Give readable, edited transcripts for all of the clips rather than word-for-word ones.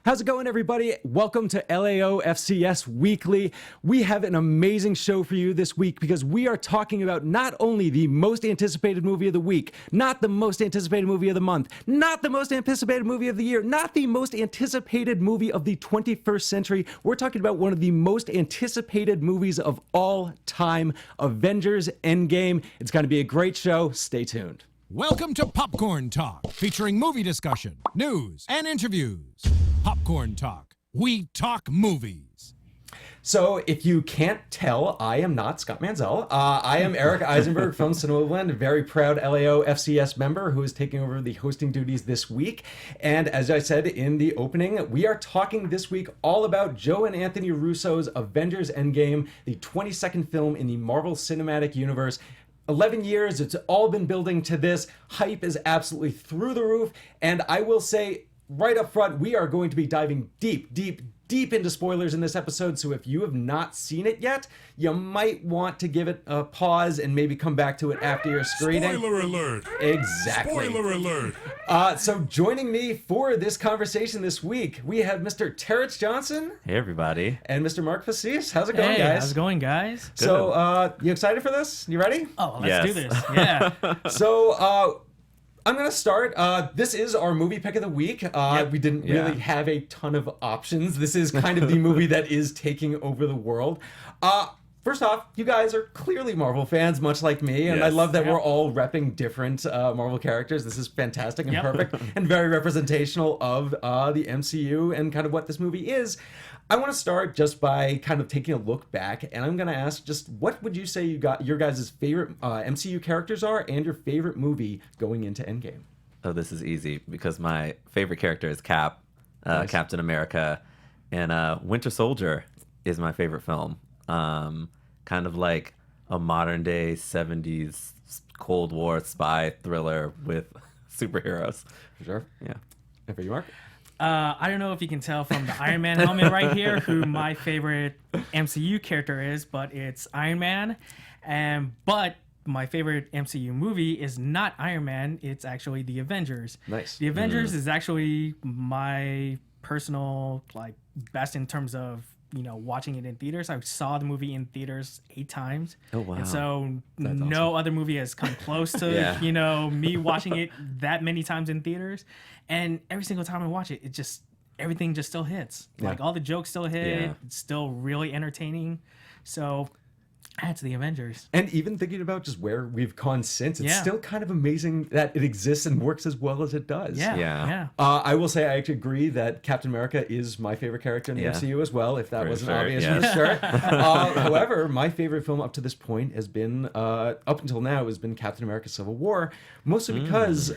How's it going, everybody? Welcome to LAOFCS Weekly. We have an amazing show for you this week because we are talking about not only the most anticipated movie of the week, not the most anticipated movie of the month, not the most anticipated movie of the year, not the most anticipated movie of the 21st century. We're talking about one of the most anticipated movies of all time, Avengers Endgame. It's going to be a great show. Stay tuned. Welcome to Popcorn Talk, featuring movie discussion, news, and interviews. Popcorn Talk. We talk movies. So, if you can't tell, I am not Scott Menzel. I am Eric Eisenberg from CinemaBlend, a very proud LAOFCS member who is taking over the hosting duties this week. And as I said in the opening, we are talking this week all about Joe and Anthony Russo's Avengers Endgame, the 22nd film in the Marvel Cinematic Universe. 11 years, it's all been building to this. Hype is absolutely through the roof. And I will say right up front, we are going to be diving deep into spoilers in this episode. So if you have not seen it yet, you might want to give it a pause and maybe come back to it after your screening. Spoiler alert. Exactly. Spoiler alert. So joining me for this conversation this week, we have Mr. Terence Johnson. Hey, everybody. And Mr. Mark Pacis. How's it going, guys? How's it going, guys? So, you excited for this? You ready? Oh, let's do this. Yeah. So, I'm going to start. This is our movie pick of the week. We didn't really have a ton of options. This is kind of the movie that is taking over the world. First off, you guys are clearly Marvel fans, much like me, and I love that we're all repping different Marvel characters. This is fantastic and perfect and very representational of the MCU and kind of what this movie is. I want to start just by kind of taking a look back, and I'm going to ask just what would you say your guys' favorite MCU characters are and your favorite movie going into Endgame? Oh, this is easy because my favorite character is Cap, Nice. Captain America, and Winter Soldier is my favorite film. Kind of like a modern day 70s Cold War spy thriller with superheroes. For sure. Yeah. And for you, Mark? I don't know if you can tell from the Iron Man helmet right here who my favorite MCU character is, but it's Iron Man. But my favorite MCU movie is not Iron Man. It's actually The Avengers. Nice. The Avengers is actually my personal best in terms of watching it in theaters. I saw the movie in theaters 8 times. Oh, wow. And so That's no other movie has come close to me watching it that many times in theaters. And every single time I watch it, everything just still hits. Yeah. Like all the jokes still hit. Yeah. It's still really entertaining. So that's The Avengers. And even thinking about just where we've gone since, it's Yeah. still kind of amazing that it exists and works as well as it does. Yeah. I will say I actually agree that Captain America is my favorite character in the MCU as well, if that For wasn't sure, obvious yeah. from the start. However, my favorite film up to this point has been, up until now, has been Captain America Civil War, mostly because,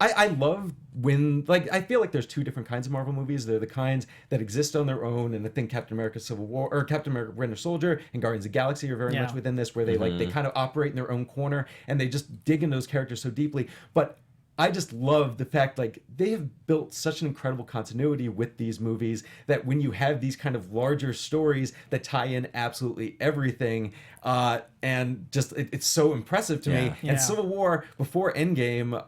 I love when, I feel like there's 2 different kinds of Marvel movies. They're the kinds that exist on their own, and I think Captain America Civil War, or Captain America Winter Soldier and Guardians of the Galaxy are very much within this, where they they kind of operate in their own corner, and they just dig in those characters so deeply. But I just love the fact they have built such an incredible continuity with these movies that when you have these kind of larger stories that tie in absolutely everything, and just it's so impressive to me. Yeah. And Civil War before Endgame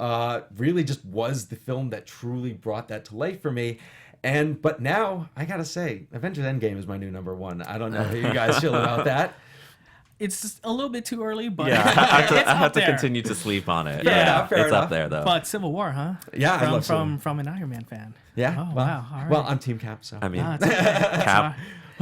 really just was the film that truly brought that to life for me. But now I gotta say, Avengers Endgame is my new number 1. I don't know how you guys feel about that. It's just a little bit too early, but Yeah, I have to there. continue to sleep on it. Fair enough. It's up there, though. But Civil War, huh? Yeah, I love from an Iron Man fan. Yeah. Oh, well, wow. All right. Well, I'm Team Cap, so I mean, It's okay. Cap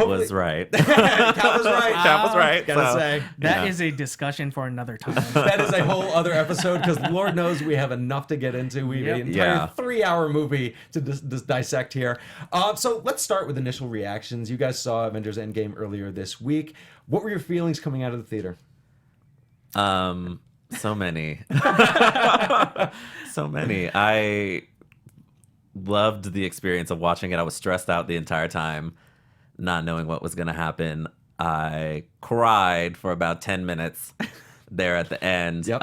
was right. Cap was right. Cap was right. Gotta so, say. That is a discussion for another time. That is a whole other episode because Lord knows we have enough to get into. We have an entire 3-hour movie to dissect here. So let's start with initial reactions. You guys saw Avengers Endgame earlier this week. What were your feelings coming out of the theater? So many. So many. I loved the experience of watching it. I was stressed out the entire time, not knowing what was going to happen. I cried for about 10 minutes there at the end. Yep.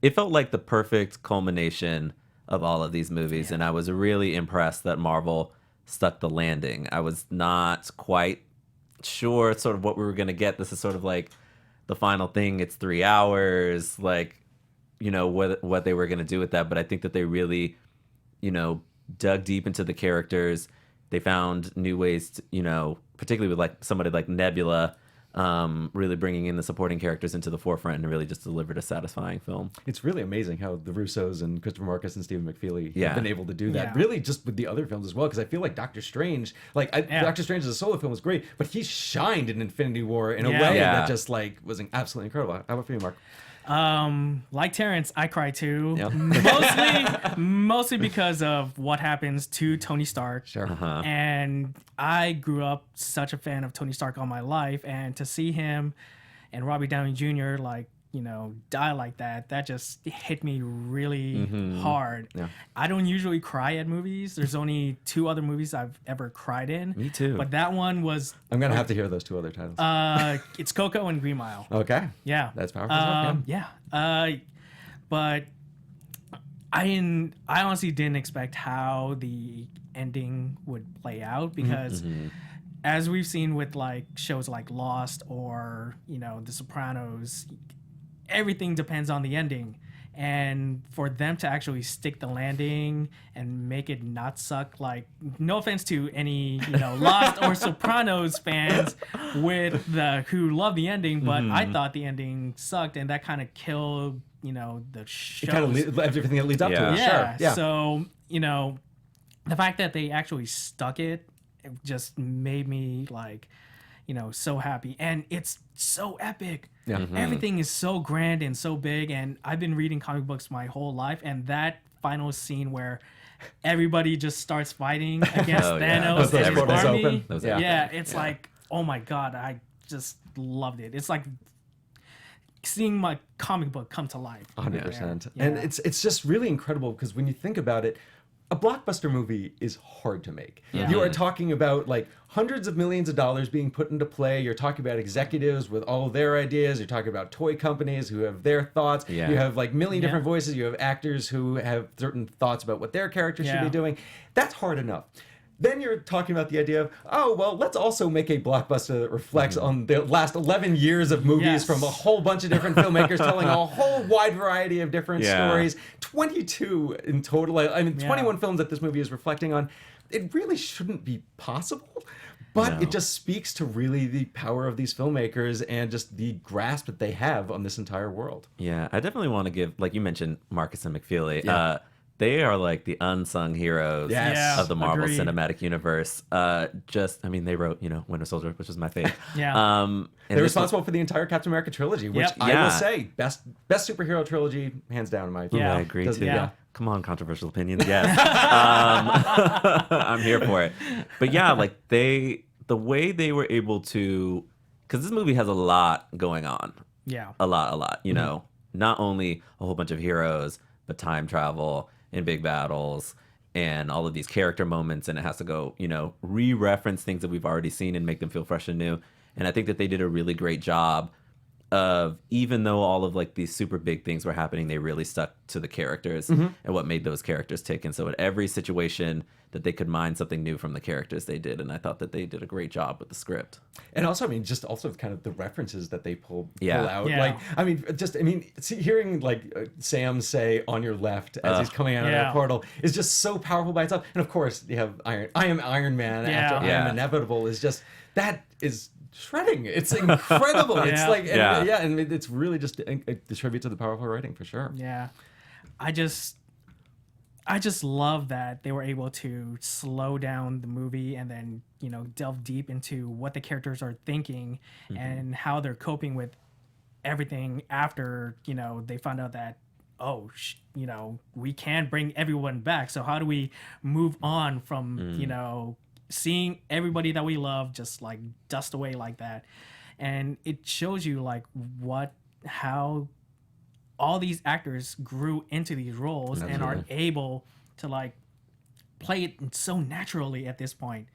It felt like the perfect culmination of all of these movies, and I was really impressed that Marvel stuck the landing. I was not quite sure sort of what we were going to get. This is sort of like the final thing. It's 3 hours. what they were going to do with that, but I think that they really, dug deep into the characters. They found new ways to, particularly with like somebody like Nebula, really bringing in the supporting characters into the forefront and really just delivered a satisfying film. It's really amazing how the Russos and Christopher Marcus and Stephen McFeely have been able to do that. Yeah. Really, just with the other films as well, because I feel like Doctor Strange, Doctor Strange as a solo film was great, but he shined in Infinity War in a way that just like was absolutely incredible. How about for you, Mark? Like Terence, I cry too. Yep. Mostly because of what happens to Tony Stark. Sure. And I grew up such a fan of Tony Stark all my life, and to see him and Robbie Downey Jr. Die like that just hit me really hard. Yeah. I don't usually cry at movies. There's only 2 other movies I've ever cried in. Me too. But that one was... I'm going to have to hear those 2 other titles. It's Coco and Green Mile. Okay. Yeah. That's powerful. But I honestly didn't expect how the ending would play out, because as we've seen with like shows like Lost or, The Sopranos, everything depends on the ending, and for them to actually stick the landing and make it not suck, like, no offense to any Lost or Sopranos fans who love the ending, but I thought the ending sucked, and that kind of killed the show. It kind of everything that leads up to it. Yeah. Sure. Yeah. So the fact that they actually stuck it just made me like, so happy. And it's so epic. Yeah. Everything is so grand and so big. And I've been reading comic books my whole life. And that final scene where everybody just starts fighting against Thanos and his army. It's like, oh my God, I just loved it. It's like seeing my comic book come to life. 100%. Yeah. And it's just really incredible, because when you think about it, a blockbuster movie is hard to make. Yeah. You are talking about like hundreds of millions of dollars being put into play. You're talking about executives with all of their ideas. You're talking about toy companies who have their thoughts. Yeah. You have like million different voices. You have actors who have certain thoughts about what their characters should be doing. That's hard enough. Then you're talking about the idea of, let's also make a blockbuster that reflects on the last 11 years of movies from a whole bunch of different filmmakers telling a whole wide variety of different stories. 22 in total. 21 films that this movie is reflecting on. It really shouldn't be possible, but it just speaks to really the power of these filmmakers and just the grasp that they have on this entire world. Yeah, I definitely want to give, like you mentioned, Marcus and McFeely. They are like the unsung heroes of the Marvel Cinematic Universe. They wrote, Winter Soldier, which was my favorite. They're responsible for the entire Captain America trilogy, which I will say, best superhero trilogy, hands down, in my opinion. I agree too. Come on, controversial opinions. Yes. I'm here for it. But the way they were able to, because this movie has a lot going on. Yeah. A lot. Not only a whole bunch of heroes, but time travel and big battles and all of these character moments, and it has to go, re-reference things that we've already seen and make them feel fresh and new. And I think that they did a really great job of, even though all of like these super big things were happening, they really stuck to the characters and what made those characters tick. And so in every situation that they could mine something new from the characters, they did. And I thought that they did a great job with the script. And also, just also kind of the references that they pull out. Yeah. Hearing like Sam say "on your left" as he's coming out of that portal is just so powerful by itself. And of course, you have I am Iron Man after I am inevitable is just, that is shredding. It's incredible. It's like, and it's really just a tribute to the powerful writing for sure. Yeah. I just love that they were able to slow down the movie and then, delve deep into what the characters are thinking and how they're coping with everything after, they found out that, we can bring everyone back. So how do we move on from, seeing everybody that we love just like dust away like that? And it shows you like how all these actors grew into these roles and are able to like play it so naturally at this point.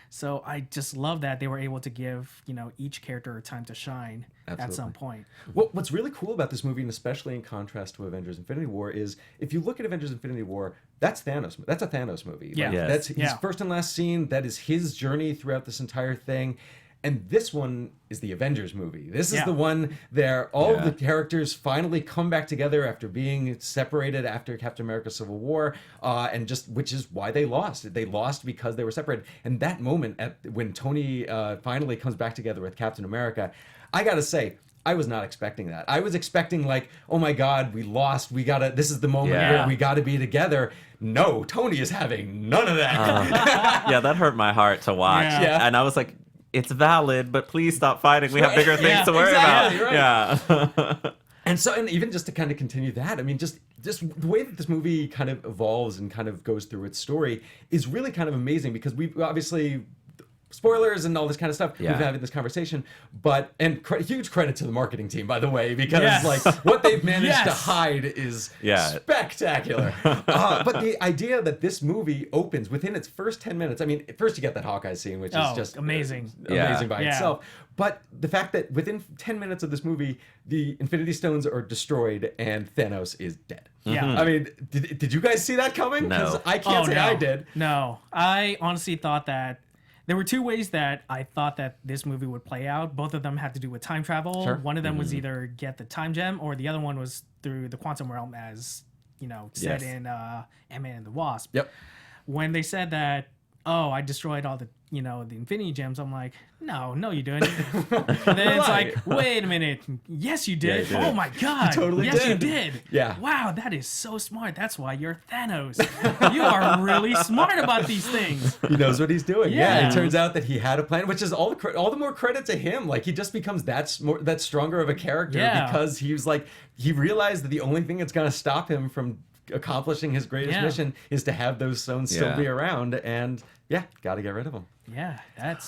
So I just love that they were able to give, each character time to shine at some point. What's really cool about this movie, and especially in contrast to Avengers Infinity War, is if you look at Avengers Infinity War, that's Thanos. That's a Thanos movie. Yeah. That's his first and last scene. That is his journey throughout this entire thing. And this one is the Avengers movie. This is Yeah. the one there all of Yeah. the characters finally come back together after being separated after Captain America Civil War, and just which is why they lost. They lost because they were separated. And that moment when Tony finally comes back together with Captain America, I gotta say, I was not expecting that. I was expecting like, oh my God, we lost. This is the moment Yeah. where we gotta be together. No, Tony is having none of that. Yeah, that hurt my heart to watch. Yeah. And I was like, it's valid, but please stop fighting. We have bigger things Yeah, to worry exactly, about. right. Yeah. And even just to kind of continue that, I mean, just the way that this movie kind of evolves and kind of goes through its story is really kind of amazing, because we obviously, spoilers and all this kind of stuff Yeah. we've had in this conversation, but huge credit to the marketing team, by the way, because Yes. like what they've managed to Yes. hide is Yeah. spectacular. But the idea that this movie opens within its first 10 minutes, I mean, first you get that Hawkeye scene, which is Oh, just amazing. amazing by Yeah. itself. But the fact that within 10 minutes of this movie, the Infinity Stones are destroyed and Thanos is dead. Yeah. I mean, did you guys see that coming? Because No. I can't say no. I did. No, I honestly thought that there were two ways that I thought that this movie would play out. Both of them had to do with time travel. Sure. One of them was either get the time gem, or the other one was through the quantum realm, as said Yes. in Ant-Man and the Wasp. Yep. When they said that, oh, I destroyed all the the Infinity Gems, I'm like, no, you didn't. And then it's like, wait a minute, yes, you did. Yeah, you did. Oh my God, totally yes, you did. did. Yeah. Wow, that is so smart. That's why you're Thanos. You are really smart about these things. He knows what he's doing. Yeah. Yeah. It turns out that he had a plan, which is all the more credit to him. Like, he just becomes that stronger of a character Yeah. because he realized that the only thing that's going to stop him from accomplishing his greatest Yeah. mission is to have those stones still Yeah. be around, and got to get rid of them. Yeah, that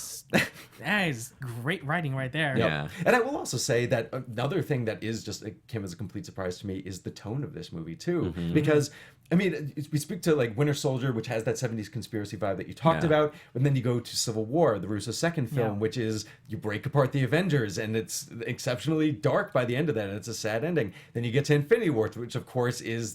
is great writing right there. Yep. Yeah. And I will also say that another thing that is just came as a complete surprise to me is the tone of this movie too, because I mean, we speak to like Winter Soldier, which has that 70s conspiracy vibe that you talked Yeah. about, and then you go to Civil War, the Russo's second film, Yeah. which is you break apart the Avengers, and it's exceptionally dark by the end of that, and it's a sad ending. Then you get to Infinity War, which of course is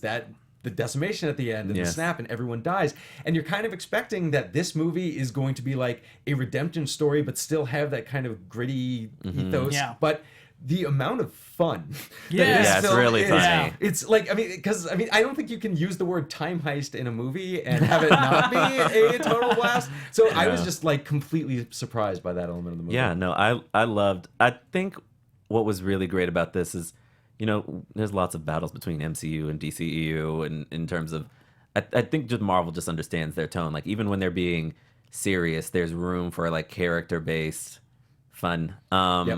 the decimation at the end and the Yes. snap and everyone dies, and you're kind of expecting that this movie is going to be like a redemption story but still have that kind of gritty ethos. Yeah. But the amount of fun that Yeah. this Yeah, it's film really is, funny. it's like, I mean, because I don't think you can use the word time heist in a movie and have it not be a total blast. So I was Yeah. just like completely surprised by that element of the movie. Yeah, no, I think what was really great about this is, there's lots of battles between MCU and DCEU, and in terms of, I think just Marvel just understands their tone. Like, even when they're being serious, there's room for like character-based fun. Yep.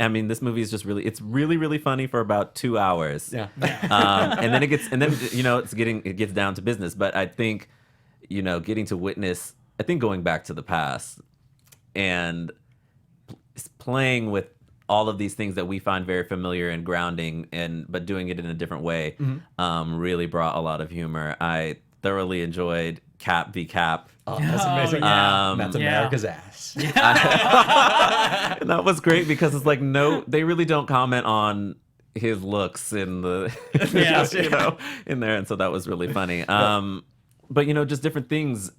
I mean, this movie is just it's really, really funny for about 2 hours. Yeah. And then it gets down to business. But I think, getting to witness, I think going back to the past and playing with all of these things that we find very familiar and grounding, but doing it in a different way, really brought a lot of humor. I thoroughly enjoyed Cap v Cap. Oh, that's amazing. yeah. That's Yeah. America's ass. And that was great because it's like, no, they really don't comment on his looks in the, Yeah. in there. And so that was really funny. But, just different things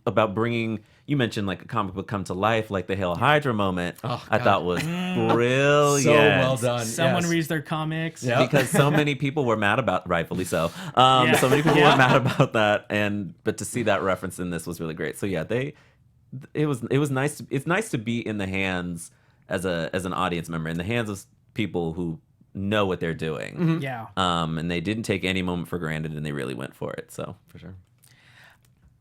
about bringing, you mentioned like a comic book come to life, like the Hail Hydra moment, Oh, I God. thought was brilliant. So well done. Someone yes. reads their comics. Yeah. Because so many people were mad about, rightfully so. Yeah. So many people Yeah. were mad about that, but to see that reference in this was really great. So yeah, it was nice. It's nice to be in the hands as an audience member, in the hands of people who know what they're doing. Yeah. And they didn't take any moment for granted, and they really went for it. So For sure.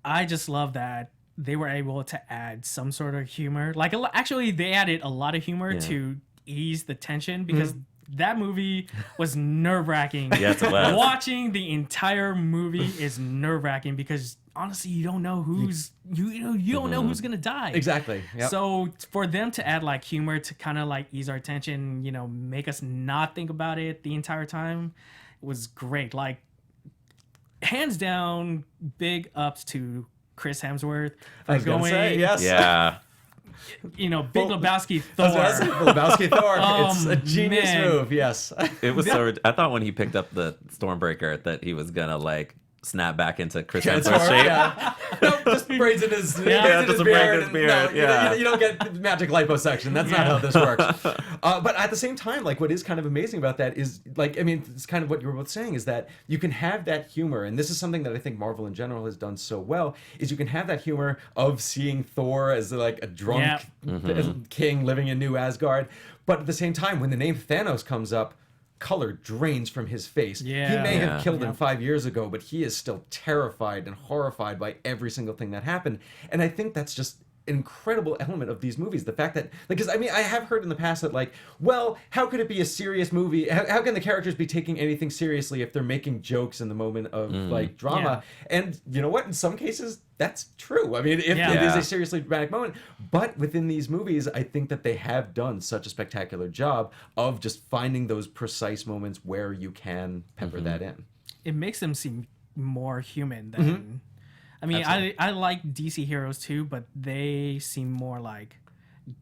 I just love that they were able to add some sort of humor. Like, actually, they added a lot of humor Yeah. to ease the tension, because that movie was nerve-wracking. Yes, it was. Watching the entire movie is nerve-wracking because honestly, you don't know who's you don't know who's gonna die. Exactly. Yep. So for them to add like humor to kind of like ease our tension, make us not think about it the entire time, was great. Like, hands down, big ups to Chris Hemsworth for I was gonna say, yes. yeah, Big Lebowski I was gonna Thor. say, Lebowski Thor. It's a genius man. move. Yes. it was so. I thought when he picked up the Stormbreaker that he was gonna like snap back into Chris It's Hemsworth's hard, shape. yeah. Nope, just braids in his, Yeah, braids in just his a braid in beard. his and- beard, No, yeah. you don't get magic liposuction. That's not how this works. But at the same time, like what is kind of amazing about that is like, I mean, it's kind of what you were both saying is that you can have that humor, and this is something that I think Marvel in general has done so well, is you can have that humor of seeing Thor as like a drunk king living in New Asgard, but at the same time, when the name Thanos comes up, color drains from his face. Yeah. He may Yeah. have killed him 5 years ago, but he is still terrified and horrified by every single thing that happened. And I think that's just an incredible element of these movies. The fact that, like, because I mean, I have heard in the past that, like, well, how could it be a serious movie? How can the characters be taking anything seriously if they're making jokes in the moment of, like, drama? And you know what? In some cases, that's true. I mean, if it is a seriously dramatic moment, but within these movies, I think that they have done such a spectacular job of just finding those precise moments where you can pepper that in. It makes them seem more human than. I mean, I like DC heroes too, but they seem more like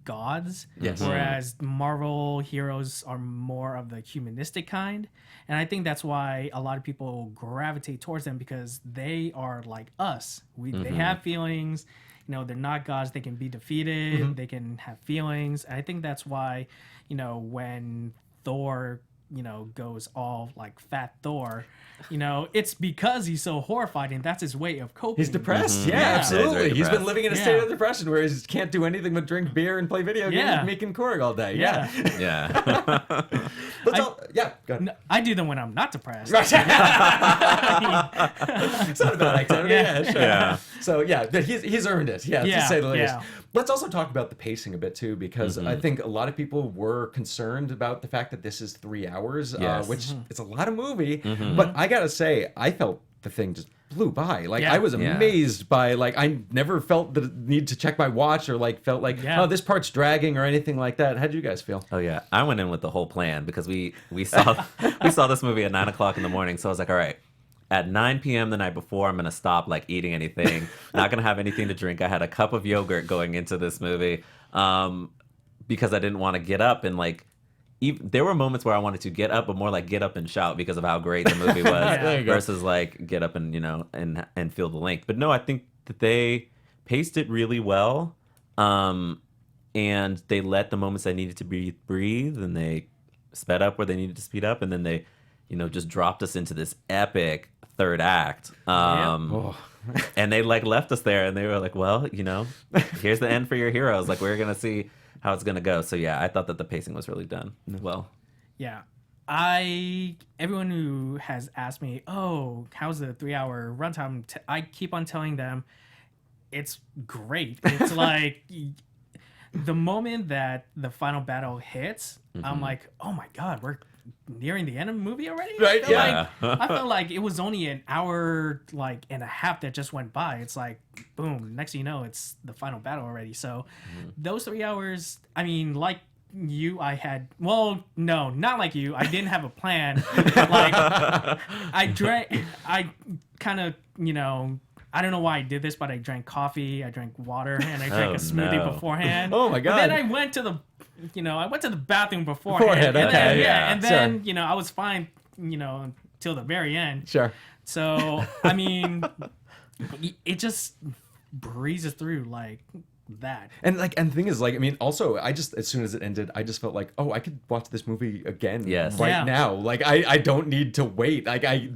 gods. Yes. Whereas Marvel heroes are more of the humanistic kind. And I think that's why a lot of people gravitate towards them, because they are like us. They have feelings. You know, they're not gods. They can be defeated. They can have feelings. And I think that's why, you know, when Thor, you know, goes all like fat Thor, you know, it's because he's so horrified, and that's his way of coping. He's depressed. Yeah, Yeah. absolutely. He's very He's been depressed. living in a state of depression where he can't do anything but drink beer and play video games Yeah. and making Korg all day. Yeah. Yeah. Yeah, go ahead. No, I do them when I'm not depressed. Right. It's not a bad activity. Yeah, sure. Yeah. So yeah, but he's earned it. Yeah, to Yeah, say the least. yeah. Let's also talk about the pacing a bit too, because I think a lot of people were concerned about the fact that this is 3 hours, Yes. which is a lot of movie. But I gotta say, I felt the thing just blew by. Like Yeah. I was Yeah. amazed by, like, I never felt the need to check my watch or like felt like, Yeah. oh, this part's dragging or anything like that. How'd you guys feel? Oh yeah, I went in with the whole plan because we saw we saw this movie at 9 o'clock in the morning. So I was like, all right, at 9 p.m. the night before, I'm gonna stop like eating anything, not gonna have anything to drink. I had a cup of yogurt going into this movie because I didn't want to get up and like. There were moments where I wanted to get up, but more like get up and shout because of how great the movie was, There you go. versus like get up and and feel the length. But no, I think that they paced it really well, and they let the moments they needed to breathe, and they sped up where they needed to speed up, and then they, just dropped us into this epic third act. And they like left us there, and they were like, well, here's the end for your heroes. Like, we're gonna see how it's gonna go. So yeah, I thought that the pacing was really done well. Yeah. Everyone who has asked me, oh, how's the 3 hour runtime? I keep on telling them it's great. It's like the moment that the final battle hits, I'm like, oh my God, we're nearing the end of the movie already? Right, I felt like it was only an hour and a half that just went by. It's like, boom, next thing you know, it's the final battle already. So those 3 hours, I mean, like you, no, not like you. I didn't have a plan. I kind of, I don't know why I did this, but I drank coffee, I drank water, and I drank a smoothie beforehand. Oh my God. But then I went to the bathroom beforehand. And okay, then, yeah, and then, I was fine, till the very end. Sure. So, I mean, it just breezes through like that. And the thing is, like, I mean, also, I just, as soon as it ended, I just felt like, oh, I could watch this movie again Yes. right Yeah. now. Like, I don't need to wait. Like, I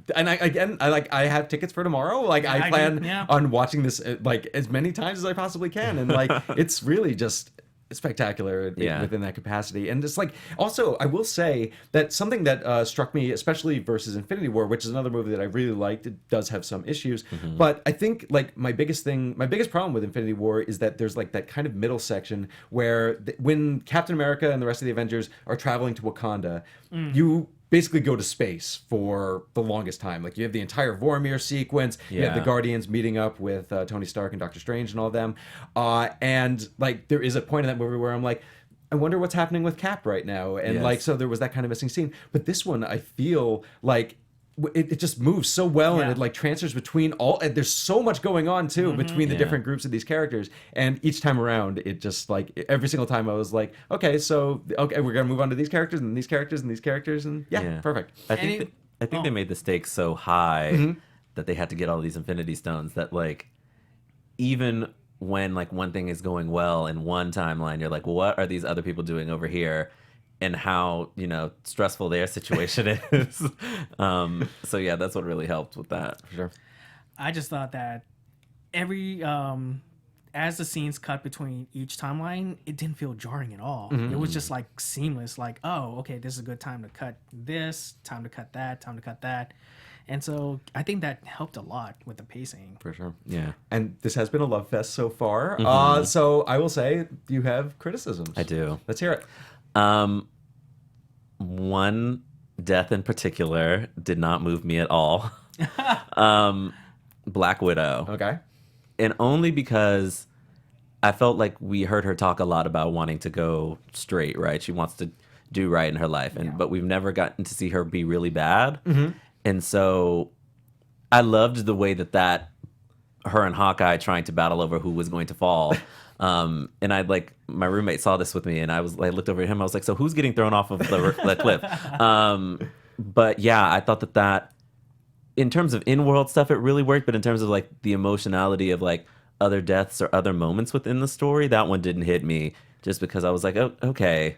have tickets for tomorrow. Like, I plan on watching this like as many times as I possibly can. And like, it's really just spectacular within that capacity. And it's like, also, I will say that something that struck me, especially versus Infinity War, which is another movie that I really liked. It does have some issues, but I think like my biggest problem with Infinity War is that there's like that kind of middle section where when Captain America and the rest of the Avengers are traveling to Wakanda, you basically go to space for the longest time. Like, you have the entire Vormir sequence, you have the Guardians meeting up with Tony Stark and Doctor Strange and all of them, and like there is a point in that movie where I'm like, I wonder what's happening with Cap right now, and like, so there was that kind of missing scene. But this one, I feel like it just moves so well, and it like transfers between all, and there's so much going on too between the different groups of these characters, and each time around it just like, every single time I was like, okay, we're gonna move on to these characters and these characters and these characters, and perfect. I think they made the stakes so high that they had to get all these Infinity Stones, that like even when like one thing is going well in one timeline, you're like, what are these other people doing over here? And how, you know, stressful their situation is. So yeah, that's what really helped with that. For sure. I just thought that every as the scenes cut between each timeline, it didn't feel jarring at all. It was just like seamless. Like, oh, okay, this is a good time to cut this, time to cut that, time to cut that. And so I think that helped a lot with the pacing. For sure. Yeah. And this has been a love fest so far. So I will say you have criticisms. I do. Let's hear it. One death in particular did not move me at all. Black Widow. Okay. And only because I felt like we heard her talk a lot about wanting to go straight, right? She wants to do right in her life, but we've never gotten to see her be really bad. And so I loved the way that her and Hawkeye trying to battle over who was going to fall. And I like, my roommate saw this with me, and I looked over at him. I was like, so who's getting thrown off of the cliff? But yeah, I thought that in terms of in-world stuff, it really worked. But in terms of like the emotionality of like other deaths or other moments within the story, that one didn't hit me, just because I was like, oh, okay.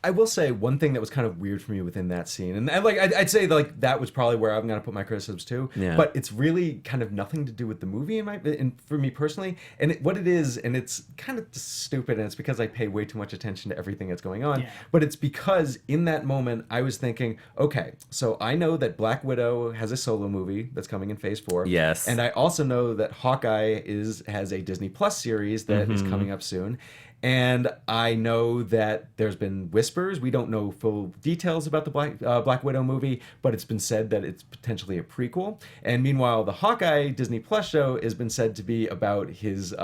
I will say one thing that was kind of weird for me within that scene, and like I'd say like that was probably where I'm gonna put my criticisms too. Yeah. But it's really kind of nothing to do with the movie and for me personally, and what it is, and it's kind of just stupid, and it's because I pay way too much attention to everything that's going on. Yeah. But it's because in that moment I was thinking, okay, so I know that Black Widow has a solo movie that's coming in Phase 4. Yes. And I also know that Hawkeye has a Disney Plus series that is coming up soon. And I know that there's been whispers. We don't know full details about the Black Widow movie, but it's been said that it's potentially a prequel. And meanwhile, the Hawkeye Disney Plus show has been said to be about his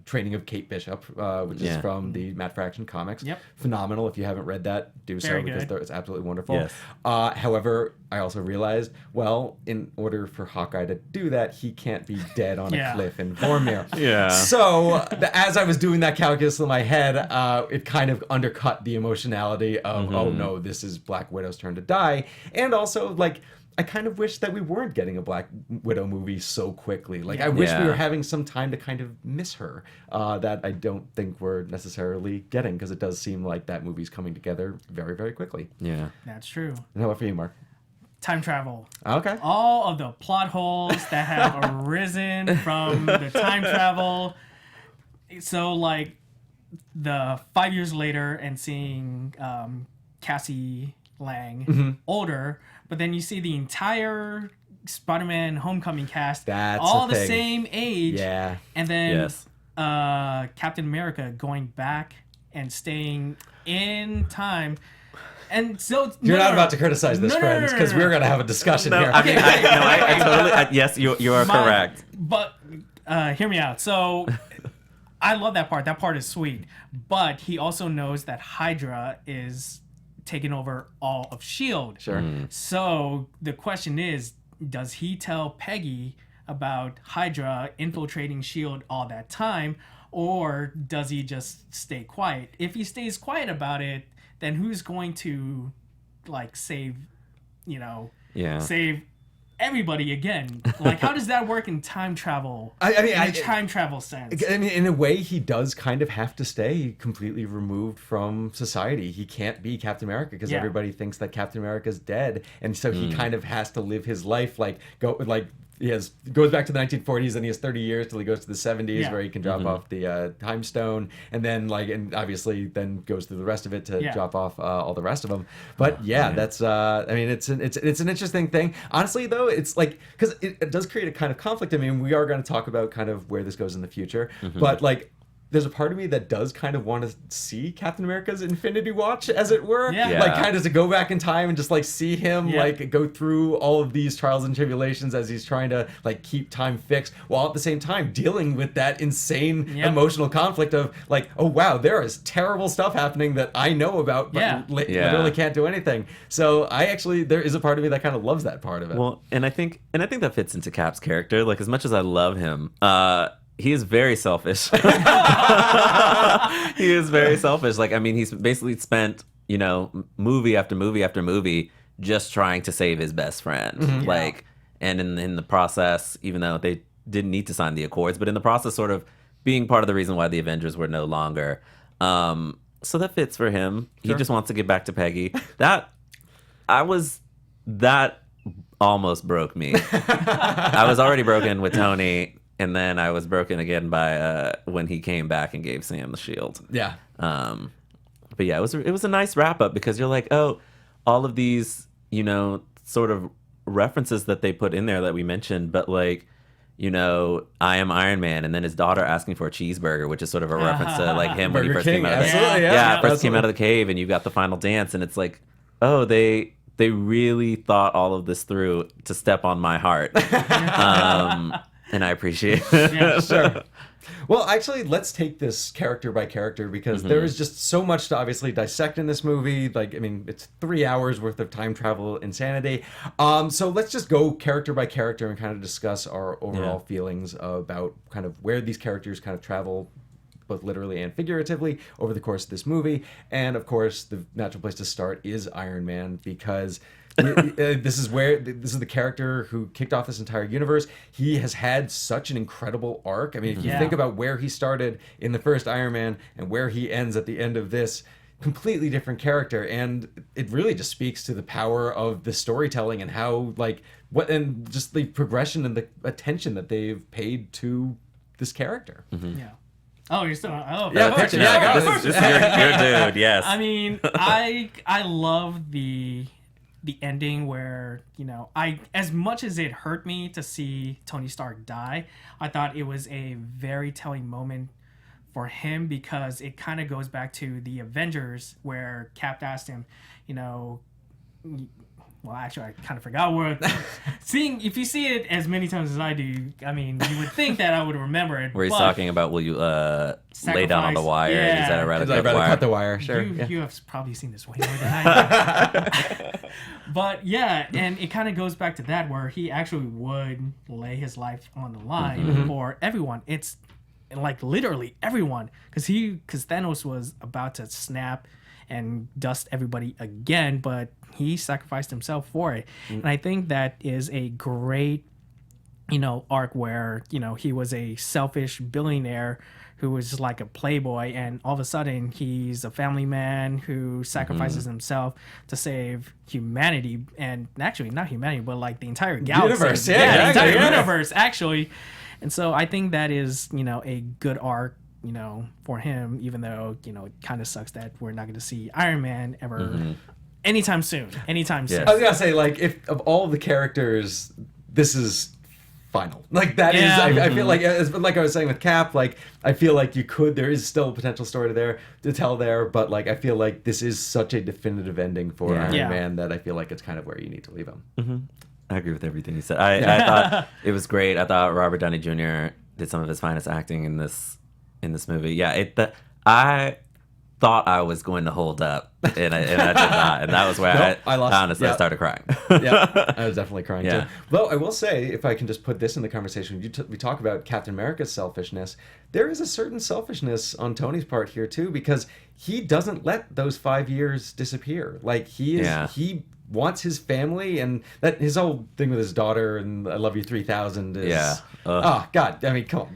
training of Kate Bishop, which is from the Matt Fraction comics. Yep. Phenomenal. If you haven't read that, do Very so, because good. it's absolutely wonderful. Yes. However, I also realized, well, in order for Hawkeye to do that, he can't be dead on a cliff in Vormir. Yeah. So as I was doing that calculus in my head, it kind of undercut the emotionality of, oh no, this is Black Widow's turn to die. And also, like, I kind of wish that we weren't getting a Black Widow movie so quickly. Like, I wish we were having some time to kind of miss her, that I don't think we're necessarily getting, because it does seem like that movie's coming together very, very quickly. Yeah. That's true. And how about for you, Mark? Time travel. Okay. All of the plot holes that have arisen from the time travel. So, like, the 5 years later and seeing Cassie Lang older, but then you see the entire Spider-Man Homecoming cast That's all the the thing. same age, Yeah. and then Yes. Captain America going back and staying in time. And so You're not about to criticize this, friends, because we're going to have a discussion here. I mean, I totally, yes, you are correct. But hear me out. So I love that part. That part is sweet. But he also knows that Hydra is taking over all of S.H.I.E.L.D. Sure. So the question is, does he tell Peggy about Hydra infiltrating S.H.I.E.L.D. all that time, or does he just stay quiet? If he stays quiet about it, then who's going to, like, save everybody again? Like, how does that work in time travel? Time travel sense. I mean, in a way, he does kind of have to stay completely removed from society. He can't be Captain America because everybody thinks that Captain America's dead, and so he kind of has to live his life goes back to the 1940s, and he has 30 years till he goes to the 70s where he can drop off the time stone, and then and obviously then goes through the rest of it to drop off all the rest of them. But that's I mean, it's an interesting thing. Honestly, though, it's like, because it does create a kind of conflict. I mean, we are going to talk about kind of where this goes in the future, but like, there's a part of me that does kind of want to see Captain America's Infinity Watch, as it were. Yeah. Like, kind of to go back in time and just, like, see him, like, go through all of these trials and tribulations as he's trying to, like, keep time fixed, while at the same time dealing with that insane emotional conflict of, like, oh, wow, there is terrible stuff happening that I know about, but literally can't do anything. So there is a part of me that kind of loves that part of it. Well, and I think that fits into Cap's character. Like, as much as I love him, he is very selfish. He is very selfish. Like, I mean, he's basically spent, movie after movie after movie just trying to save his best friend. Like, and in the process, even though they didn't need to sign the Accords, but in the process, sort of being part of the reason why the Avengers were no longer. So that fits for him. Sure. He just wants to get back to Peggy. That almost broke me. I was already broken with Tony, and then I was broken again by when he came back and gave Sam the shield. Yeah. But yeah, it was a nice wrap up, because you're like, oh, all of these, sort of references that they put in there that we mentioned, but like, I am Iron Man, and then his daughter asking for a cheeseburger, which is sort of a reference to like him when he first came out of came out of the cave, and you got the final dance, and it's like, oh, they really thought all of this through to step on my heart. And I appreciate it. Yeah, sure. Well, actually, let's take this character by character, because there is just so much to obviously dissect in this movie. Like, I mean, it's 3 hours worth of time travel insanity. So let's just go character by character and kind of discuss our overall feelings about kind of where these characters kind of travel, both literally and figuratively, over the course of this movie. And of course, the natural place to start is Iron Man, because this is the character who kicked off this entire universe. He has had such an incredible arc. I mean, if you think about where he started in the first Iron Man and where he ends at the end of this, completely different character. And it really just speaks to the power of the storytelling and how, like, and just the progression and the attention that they've paid to this character. Yeah. Oh, you're still. Oh, yeah, this is your dude. Yes. I mean, I love the ending where, I, as much as it hurt me to see Tony Stark die, I thought it was a very telling moment for him, because it kind of goes back to the Avengers, where Cap asked him, well, actually, I kind of forgot what. If you see it as many times as I do, I mean, you would think that I would remember it. Where he's talking about, will you lay down on the wire? Yeah. Is that a rather cut the wire? Sure. You have probably seen this way more than I do. But yeah, and it kind of goes back to that, where he actually would lay his life on the line for everyone. It's like literally everyone, because Thanos was about to snap and dust everybody again, but he sacrificed himself for it. And I think that is a great, arc where, he was a selfish billionaire who was just like a playboy, and all of a sudden he's a family man who sacrifices himself to save humanity, and actually not humanity, but like the entire galaxy. Universe, the entire universe, actually. And so I think that is, a good arc, for him, even though, it kind of sucks that we're not going to see Iron Man ever anytime soon. Anytime soon. I was going to say, like, if of all the characters, this is final. Like, that is, I feel like I was saying with Cap, like, I feel like there is still a potential story to tell there, but, like, I feel like this is such a definitive ending for Iron Man that I feel like it's kind of where you need to leave him. I agree with everything you said. I thought it was great. I thought Robert Downey Jr. did some of his finest acting in this movie. Yeah, I thought I was going to hold up, and I did not, and that was where I honestly started crying. I was definitely crying too. Though I will say, if I can just put this in the conversation, we talk about Captain America's selfishness. There is a certain selfishness on Tony's part here too, because he doesn't let those 5 years disappear. Like he wants his family, and that his whole thing with his daughter and I love you 3000 is oh god, I mean, come on.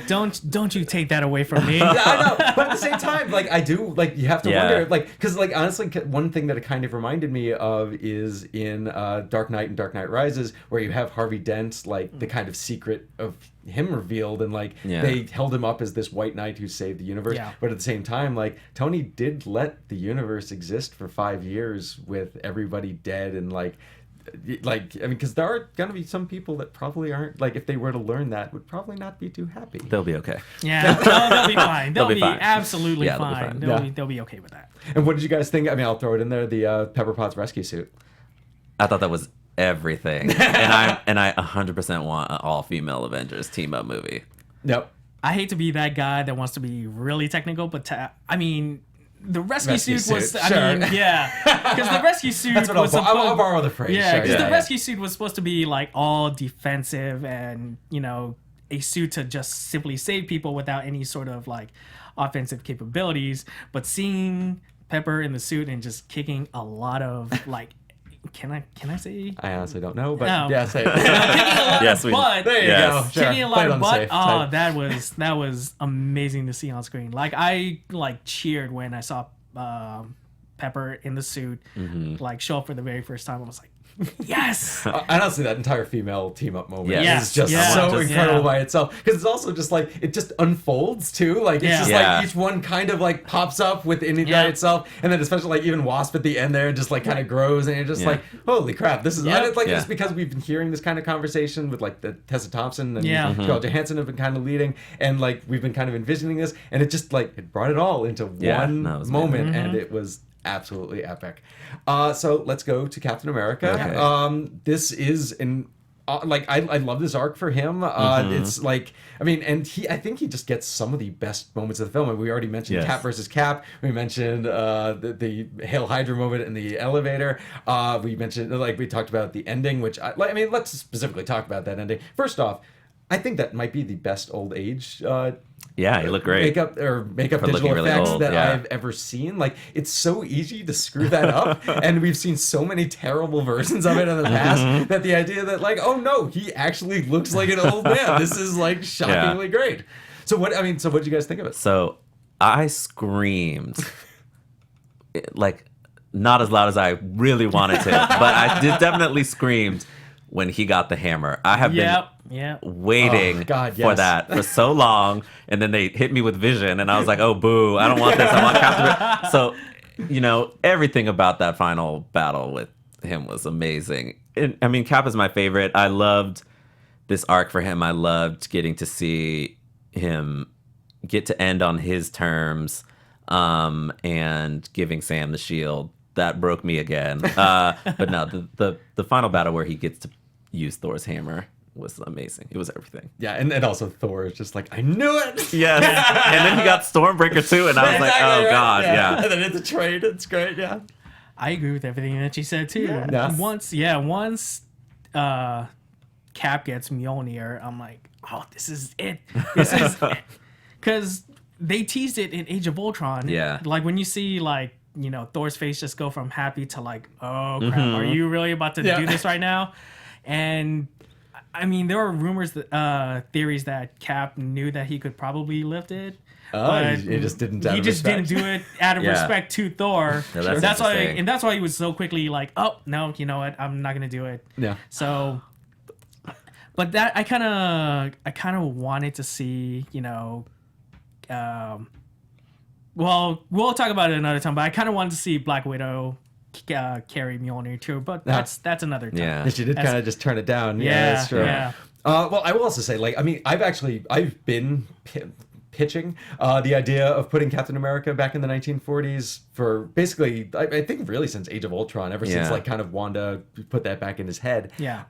don't you take that away from me. Yeah, I know, but at the same time, like, I do, like, you have to wonder, like, because, like, honestly, one thing that it kind of reminded me of is in Dark Knight and Dark Knight Rises, where you have Harvey Dent, like, the kind of secret of him revealed, and like they held him up as this white knight who saved the universe, but at the same time, like, Tony did let the universe exist for 5 years with everybody dead, and like I mean, because there are gonna be some people that probably aren't, like, if they were to learn that, would probably not be too happy. They'll be okay. Yeah, they'll be fine. They'll be fine. Absolutely fine. They'll be okay with that. And what did you guys think? I mean, I'll throw it in there, the Pepper Potts rescue suit. I thought that was everything, and I 100% want an all-female Avengers team-up movie. Yep. I hate to be that guy that wants to be really technical, but I mean, the rescue suit was. Sure. I mean, yeah, because the rescue suit That's what was. I'll borrow the phrase. Yeah, because the rescue suit was supposed to be like all defensive and, you know, a suit to just simply save people without any sort of like offensive capabilities. But seeing Pepper in the suit and just kicking a lot of like can I say? I honestly don't know, but No. yeah, say it. Yes, we. But There you Yes. go. Sure. kicking a Play lot it of on the butt. safe Oh, side. that was amazing to see on screen. Like I cheered when I saw Pepper in the suit like show up for the very first time. I was like, yes. Honestly, that entire female team up moment Yes. is just Yeah. so Just- incredible yeah. by itself, because it's also just like it just unfolds too. Like it's Yeah. just Yeah. like each one kind of like pops up within Yeah. itself, and then especially like even Wasp at the end there just like kind of grows, and you're just Yeah. like, holy crap, this is. Yeah. And it's like Yeah. just because we've been hearing this kind of conversation with like the Tessa Thompson and Yeah. Scarlett Johansson have been kind of leading, and like we've been kind of envisioning this, and it just like it brought it all into Yeah. one No, it was moment, and it was absolutely epic. So let's go to Captain America. Okay. This is an like I love this arc for him. It's like I mean, and I think he just gets some of the best moments of the film. And we already mentioned Yes. Cap versus Cap. We mentioned the Hail Hydra moment in the elevator. We mentioned like we talked about the ending, which I mean, let's specifically talk about that ending. First off, I think that might be the best old age Yeah, he looked great. makeup For digital looking really effects old, that yeah. I've ever seen. Like it's so easy to screw that up, and we've seen so many terrible versions of it in the past that the idea that like, oh no, he actually looks like an old man. This is like shockingly great. So what did you guys think of it? So I screamed, like not as loud as I really wanted to, but I did definitely screamed when he got the hammer. I have Yep. been waiting Oh, God, for yes. that for so long, and then they hit me with Vision, and I was like, oh boo, I don't want this. I want Captain. So, everything about that final battle with him was amazing. I mean, Cap is my favorite. I loved this arc for him. I loved getting to see him get to end on his terms, and giving Sam the shield. That broke me again. But no, the final battle where he gets to use Thor's hammer was amazing. It was everything. Yeah, and also Thor is just like, I knew it. Yes. And then he got Stormbreaker too, and I was like, Exactly oh right. god, yeah. And then it's a trade. It's great. Yeah. I agree with everything that she said too. Yeah. Once Cap gets Mjolnir, I'm like, oh, this is it. This is it. Because they teased it in Age of Ultron. Yeah. Like when you see like, Thor's face just go from happy to like, oh crap, are you really about to do this right now? And I mean, there were rumors that theories that Cap knew that he could probably lift it. But he just didn't. He just didn't do it out of Yeah. respect to Thor. Yeah, that's why, interesting. and that's why he was so quickly like, "Oh no, you know what? I'm not gonna do it." Yeah. So, but that I kind of wanted to see, well, we'll talk about it another time. But I kind of wanted to see Black Widow carry Mjolnir too. But that's another time. Yeah. And she did kind of just turn it down. Yeah, that's true. yeah. Well, I will also say, like, I mean, I've been pitching the idea of putting Captain America back in the 1940s for basically, I think really since Age of Ultron, ever since Yeah. like kind of Wanda put that back in his head. Yeah.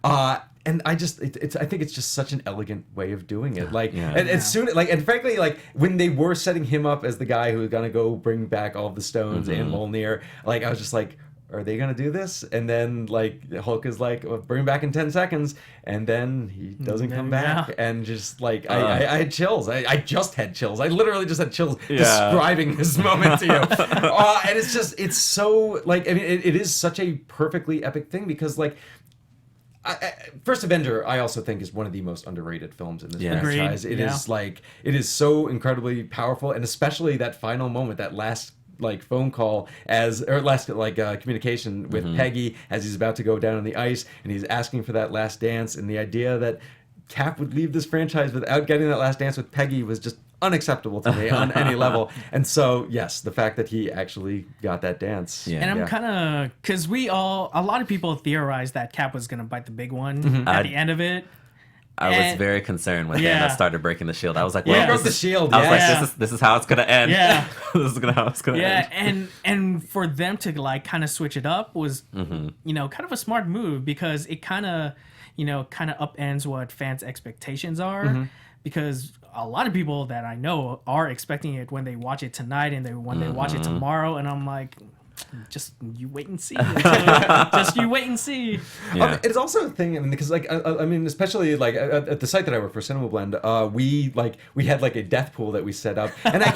And I just, I think it's just such an elegant way of doing it. Like, Yeah. and as soon, like, and frankly, like when they were setting him up as the guy who was gonna go bring back all of the stones and Mjolnir, like, I was just like, are they gonna do this? And then like Hulk is like, well, bring him back in 10 seconds, and then he doesn't come back, Yeah. and just like I had chills. I just had chills. I literally just had chills Yeah. describing this moment to you. And it's so like, I mean, it is such a perfectly epic thing because like. First Avenger, I also think is one of the most underrated films in this Yeah. franchise. Agreed, It yeah. is like it is so incredibly powerful, and especially that final moment, that last like phone call communication with Peggy as he's about to go down on the ice, and he's asking for that last dance, and the idea that Cap would leave this franchise without getting that last dance with Peggy was just unacceptable to me on any level. And so, yes, the fact that he actually got that dance. Yeah. And I'm kind of, because a lot of people theorized that Cap was going to bite the big one at the end of it. I was And- very concerned when Yeah. Thanos started breaking the shield. I was like, Yeah. well, Broke this the is, shield. I was Yeah. like, this is how it's gonna end. Yeah. This is how it's gonna Yeah, end. and for them to like kind of switch it up was, kind of a smart move because it kind of upends what fans' expectations are. Because a lot of people that I know are expecting it when they watch it tonight and when they watch it tomorrow, and I'm like, just you wait and see. Just you wait and see. Yeah. It's also a thing, I mean, because like I mean, especially like at the site that I work for, CinemaBlend, we had like a death pool that we set up, and I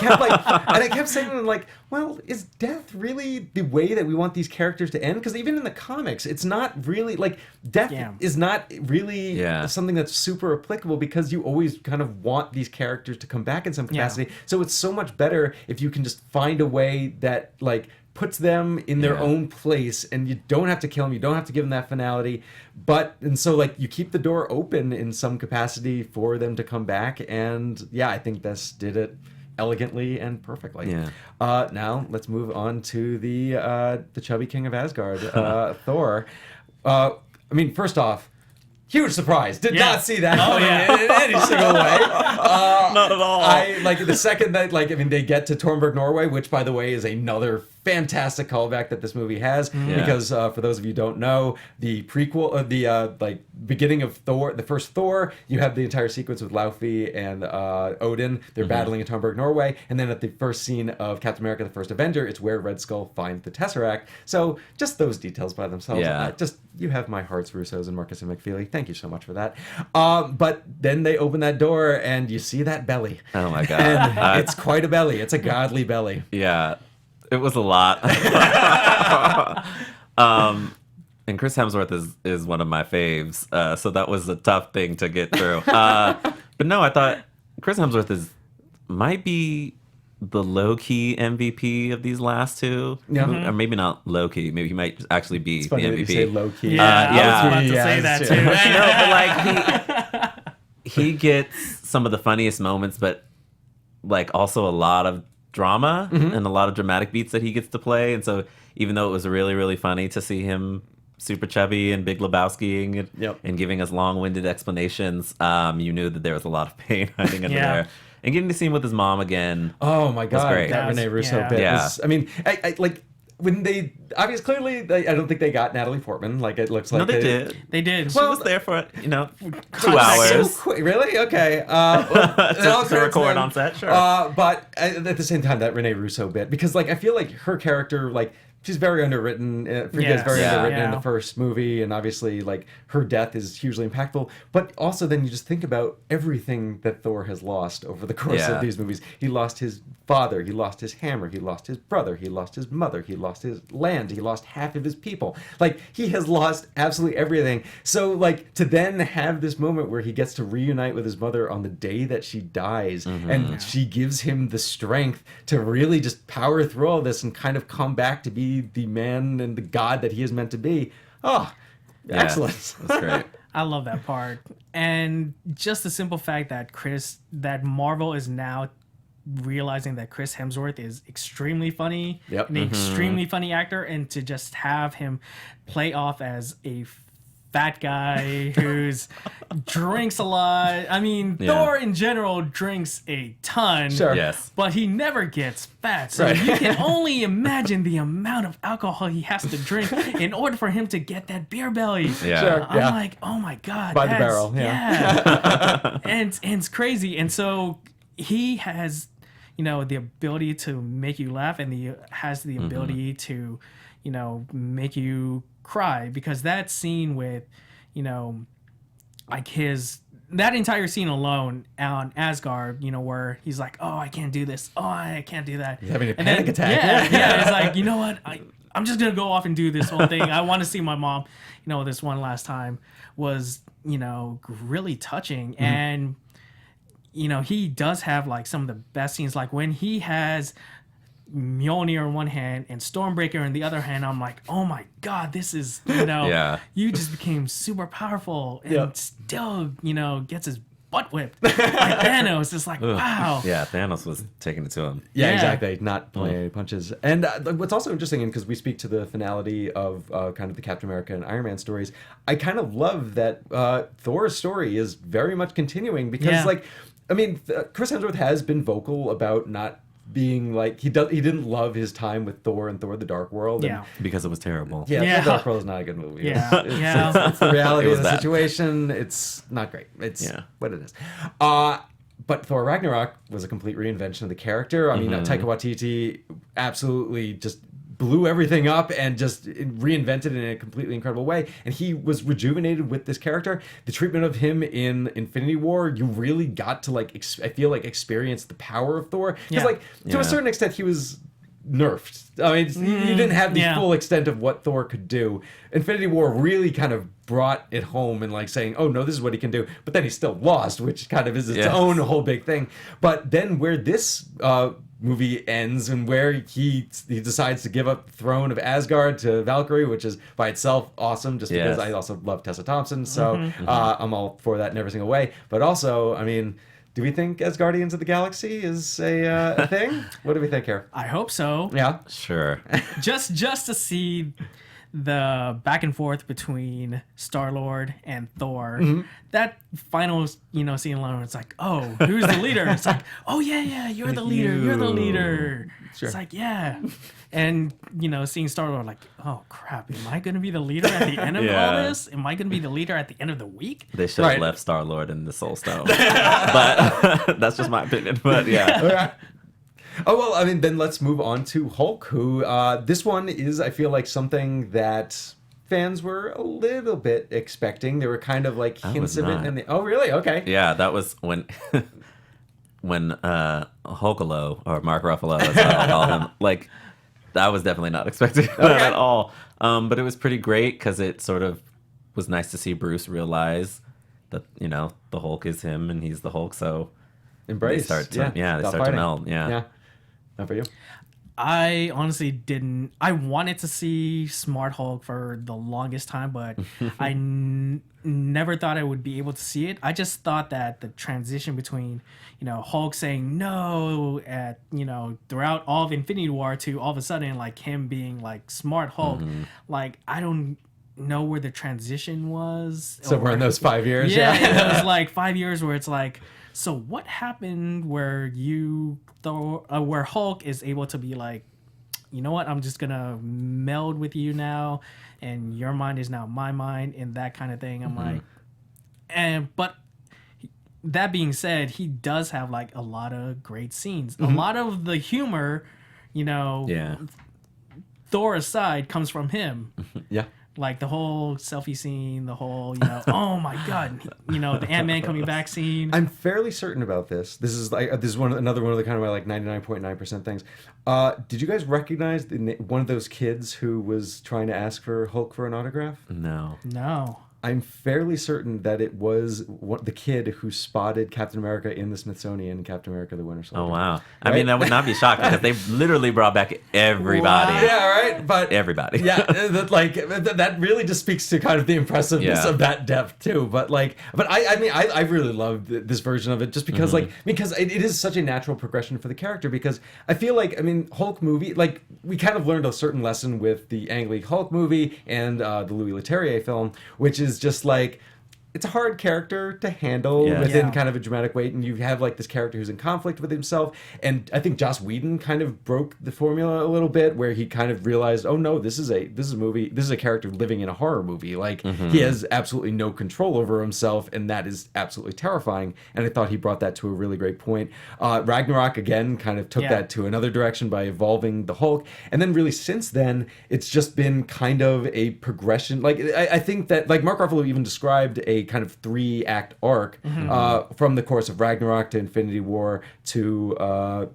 kept saying like, well, is death really the way that we want these characters to end? Because even in the comics, it's not really like death is not really something that's super applicable, because you always kind of want these characters to come back in some capacity. So it's so much better if you can just find a way that like puts them in their own place, and you don't have to kill them, you don't have to give them that finality, and so like you keep the door open in some capacity for them to come back. And I think this did it elegantly and perfectly. Now let's move on to the chubby king of Asgard, Thor. I mean, first off, huge surprise. Did not see that in any single way. Not at all. I like the second that they get to Tornberg, Norway, which by the way is another fantastic callback that this movie has, because for those of you who don't know, the prequel, the beginning of Thor, the first Thor, you have the entire sequence with Laufey and Odin. They're battling in Tornberg, Norway, and then at the first scene of Captain America: The First Avenger, it's where Red Skull finds the Tesseract. So just those details by themselves, you have my heart's Russos and Marcus and McFeely. Thank you so much for that. But then they open that door and you see that belly. Oh my god! And it's quite a belly. It's a godly belly. Yeah. It was a lot. And Chris Hemsworth is one of my faves, so that was a tough thing to get through. But no, I thought Chris Hemsworth might be the low-key MVP of these last two. Or maybe not low-key. Maybe he might actually be It's funny the that you MVP. say low-key. I was about to say that too. No, but like he gets some of the funniest moments, but like also a lot of drama and a lot of dramatic beats that he gets to play. And so even though it was really, really funny to see him super chubby and Big Lebowskiing and giving us long-winded explanations, you knew that there was a lot of pain hiding under there. And getting to see him with his mom again. Oh my god, great. that Rene Russo bit was, I mean, I like when they obviously clearly I don't think they got Natalie Portman. Like it looks like No, they did. They did. She was there for 2 hours. So quick, really? Okay. To record on set, sure. But at the same time, that Rene Russo bit, because like I feel like her character, like she's very underwritten. Frigga is very underwritten in the first movie, and obviously like her death is hugely impactful. But also then you just think about everything that Thor has lost over the course of these movies. He lost his father, he lost his hammer, he lost his brother, he lost his mother, he lost his land, he lost half of his people. Like he has lost absolutely everything. So like to then have this moment where he gets to reunite with his mother on the day that she dies, and she gives him the strength to really just power through all this and kind of come back to be the man and the god that he is meant to be. Excellent. That's great. I love that part. And just the simple fact that Marvel is now realizing that Chris Hemsworth is extremely funny, an extremely funny actor, and to just have him play off as a fat guy who's drinks a lot. I mean, Thor in general drinks a ton. Sure. Yes. But he never gets fat. So you can only imagine the amount of alcohol he has to drink in order for him to get that beer belly. Yeah. Sure. I'm like, oh my God. By the barrel. Yeah. and it's crazy. And so he has, the ability to make you laugh, and has the ability to, make you cry, because that scene with, like that entire scene alone on Asgard, where he's like, oh, I can't do this. Oh, I can't do that. He's having a And panic then- attack. Yeah. It's like, you know what? I'm just going to go off and do this whole thing. I want to see my mom. This one last time was, really touching. And, he does have like some of the best scenes, like when he has Mjolnir in one hand and Stormbreaker in the other hand. I'm like, oh my God, this is, you just became super powerful, and still, gets his butt whipped like Thanos. It's like, wow. Yeah, Thanos was taking it to him. Yeah, exactly. Not pulling any punches. And what's also interesting, and because we speak to the finality of kind of the Captain America and Iron Man stories, I kind of love that Thor's story is very much continuing, because, like, I mean, Chris Hemsworth has been vocal about not being like he didn't love his time with Thor and Thor: The Dark World. And, Because it was terrible. Thor: The Dark World is not a good movie. Yeah. It's the reality of the bad. situation. It's not great. It's what it is. But Thor Ragnarok was a complete reinvention of the character. I mean, Taika Waititi absolutely just blew everything up and just reinvented it in a completely incredible way. And he was rejuvenated with this character. The treatment of him in Infinity War, you really got to like, I feel like, experience the power of Thor. Because like to a certain extent, he was nerfed. I mean, you didn't have the full extent of what Thor could do. Infinity War really kind of brought it home and like saying, oh no, this is what he can do. But then he still lost, which kind of is its own whole big thing. But then where this movie ends and where he decides to give up the throne of Asgard to Valkyrie, which is by itself awesome, just because I also love Tessa Thompson. So I'm all for that in every single way. But also, I mean, do we think as Guardians of the Galaxy is a thing? What do we think here? I hope so. Yeah. Sure. Just to see the back and forth between Star-Lord and Thor. That final, scene alone, it's like, oh, who's the leader? It's like, oh yeah, you're the leader. You're the leader. Sure. It's like, yeah. And, seeing Star-Lord like, oh crap, am I going to be the leader at the end of all this? Am I going to be the leader at the end of the week? They should have left Star-Lord in the Soul Stone. But that's just my opinion. But yeah. Oh, well, I mean, then let's move on to Hulk, who this one is, I feel like, something that fans were a little bit expecting. There were kind of like hints of it. Oh, really? Okay. Yeah, that was when Hulkalo, or Mark Ruffalo, as I call him, like, that was definitely not expected at all. But it was pretty great because it sort of was nice to see Bruce realize that, the Hulk is him and he's the Hulk. So embrace. They start to meld. Yeah. Not for you? I honestly didn't. I wanted to see Smart Hulk for the longest time, but I never thought I would be able to see it. I just thought that the transition between, Hulk saying no at, throughout all of Infinity War to all of a sudden, like, him being, like, Smart Hulk, like, I don't know where the transition was. Somewhere in those 5 years. Yeah, it was, like, 5 years where it's like, so what happened where where Hulk is able to be like, you know what, I'm just gonna meld with you now, and your mind is now my mind, and that kind of thing. I'm like, but that being said, he does have like a lot of great scenes. A lot of the humor, Thor aside, comes from him. Yeah. Like the whole selfie scene, the whole, oh my god, the Ant-Man coming back scene. I'm fairly certain about this. This is another one of the kind of like 99.9% things. Did you guys recognize one of those kids who was trying to ask for Hulk for an autograph? No. I'm fairly certain that it was the kid who spotted Captain America in the Smithsonian, Captain America: The Winter Soldier. Oh wow! I mean, that would not be shocking because they literally brought back everybody. Wow. Yeah, right. But everybody. Yeah, that really just speaks to kind of the impressiveness of that depth too. But I really loved this version of it just because because it is such a natural progression for the character. Because I feel like Hulk movie, like, we kind of learned a certain lesson with the Ang Lee Hulk movie and the Louis Leterrier film, which is just like, it's a hard character to handle within kind of a dramatic way, and you have like this character who's in conflict with himself. And I think Joss Whedon kind of broke the formula a little bit, where he kind of realized, oh no, this is a character living in a horror movie. Like, he has absolutely no control over himself, and that is absolutely terrifying. And I thought he brought that to a really great point. Ragnarok again kind of took that to another direction by evolving the Hulk, and then really since then it's just been kind of a progression. Like, I think that, like, Mark Ruffalo even described a kind of 3-act arc from the course of Ragnarok to Infinity War to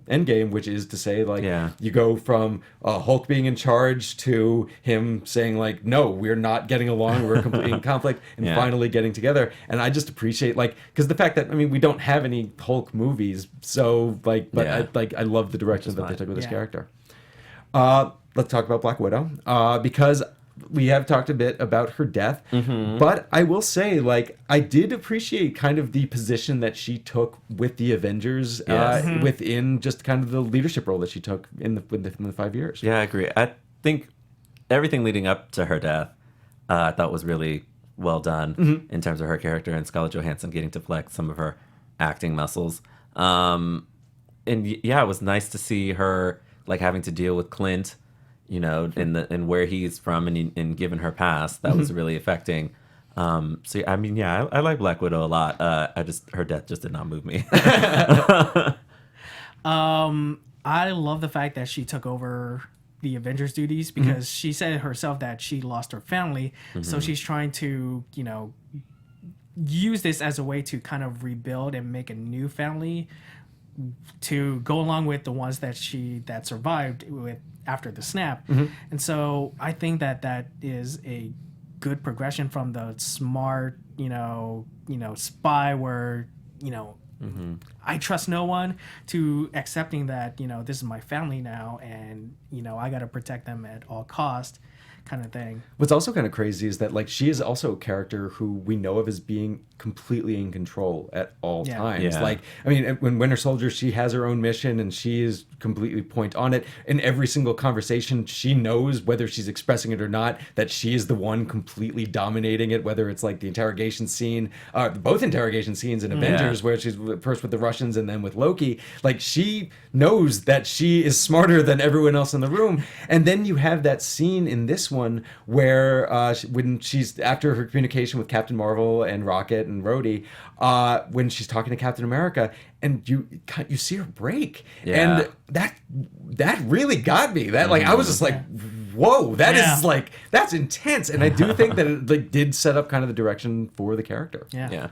Endgame, which is to say, like, you go from Hulk being in charge to him saying, like, no, we're not getting along, we're completely in conflict, and finally getting together. And I just appreciate, like, because the fact that, we don't have any Hulk movies, so, like, but I love the direction that they took with this character. Let's talk about Black Widow, because we have talked a bit about her death, but I will say, like, I did appreciate kind of the position that she took with the Avengers within just kind of the leadership role that she took in the 5 years. Yeah, I agree. I think everything leading up to her death, I thought was really well done in terms of her character, and Scarlett Johansson getting to flex some of her acting muscles. And yeah, it was nice to see her, like, having to deal with Clint, in where he's from, and given her past, that was really affecting. So I like Black Widow a lot. Her death just did not move me. I love the fact that she took over the Avengers duties because she said herself that she lost her family, so she's trying to use this as a way to kind of rebuild and make a new family to go along with the ones that survived with after the snap. And so I think that is a good progression from the smart spy where I trust no one to accepting that this is my family now and I got to protect them at all cost kind of thing. What's also kind of crazy is that she is also a character who we know of as being completely in control at all times. Yeah. When Winter Soldier, she has her own mission and she is completely point on it. In every single conversation, she knows whether she's expressing it or not, that she is the one completely dominating it, whether it's the interrogation scene, both interrogation scenes in Avengers where she's first with the Russians and then with Loki. She knows that she is smarter than everyone else in the room. And then you have that scene in this one where when she's after her communication with Captain Marvel and Rocket and Rhodey, when she's talking to Captain America, and you see her break, and that really got me. That I was just whoa, that is that's intense, and I do think that it did set up kind of the direction for the character. Yeah.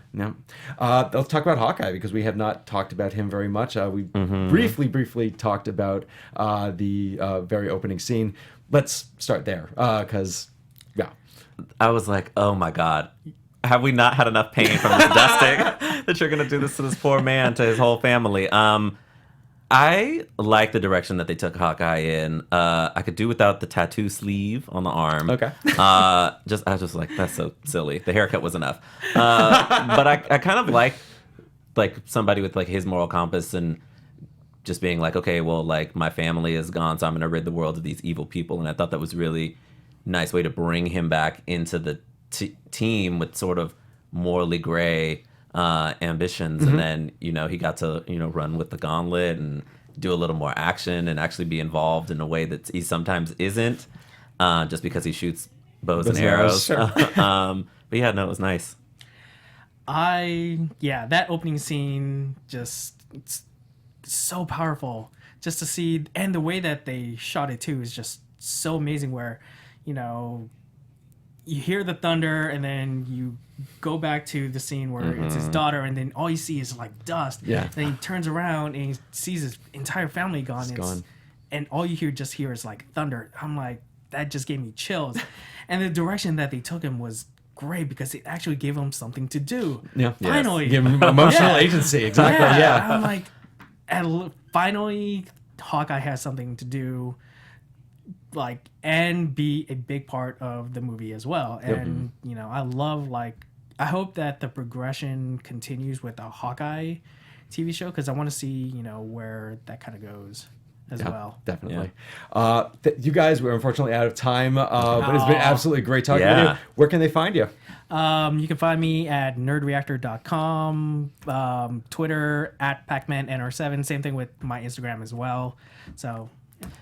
Let's talk about Hawkeye because we have not talked about him very much. We briefly talked about the very opening scene. Let's start there because I was like, oh my god, have we not had enough pain from this dusting that you're gonna do this to this poor man, to his whole family? I like the direction that they took Hawkeye in. I could do without the tattoo sleeve on the arm. Okay. I was just like, that's so silly. The haircut was enough. But I kind of like somebody with his moral compass and just being okay, well, my family is gone, so I'm gonna rid the world of these evil people. And I thought that was really nice way to bring him back into the team with sort of morally gray ambitions. And then he got to run with the gauntlet and do a little more action and actually be involved in a way that he sometimes isn't, just because he shoots bows and arrows. Sure. But yeah, no, it was nice. That opening scene it's so powerful just to see, and the way that they shot it too is just so amazing, where you hear the thunder and then you go back to the scene where it's his daughter, and then all you see is dust. Yeah. Then he turns around and he sees his entire family gone. It's gone. And all you hear is thunder. I'm like, that just gave me chills. And the direction that they took him was great because it actually gave him something to do. Yeah. Finally. Give him emotional agency. Exactly. Yeah. I'm like, finally, Hawkeye has something to do. And be a big part of the movie as well. And I love I hope that the progression continues with the Hawkeye TV show, because I want to see where that kind of goes as well. Definitely. You guys, we're unfortunately out of time, but it's been absolutely great talking with you. Where can they find you? You can find me at nerdreactor.com, Twitter at PacmanNR7, same thing with my Instagram as well. So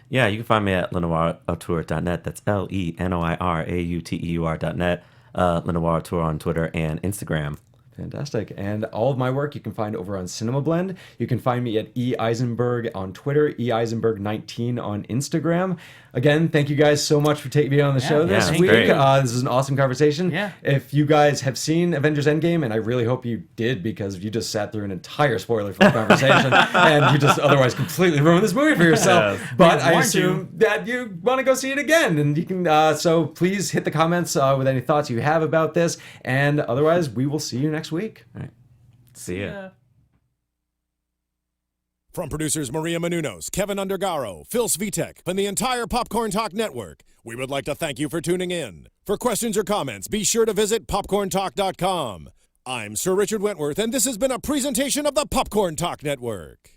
yeah, you can find me at lenoirauteur.net. That's LENOIRAUTEUR.net. Lenoir Auteur on Twitter and Instagram. Fantastic. And all of my work you can find over on CinemaBlend. You can find me at Eisenberg on Twitter, Eisenberg19 on Instagram. Again, thank you guys so much for taking me on the show this week. This is an awesome conversation. Yeah. If you guys have seen Avengers Endgame, and I really hope you did, because you just sat through an entire spoiler-filled conversation and you just otherwise completely ruined this movie for yourself. Yes. But I assume that you want to go see it again. And you can. So please hit the comments with any thoughts you have about this. And otherwise, we will see you next week. All right. See ya. From producers Maria Menounos, Kevin Undergaro, Phil Svitek, and the entire Popcorn Talk Network, we would like to thank you for tuning in. For questions or comments, be sure to visit popcorntalk.com. I'm Sir Richard Wentworth, and this has been a presentation of the Popcorn Talk Network.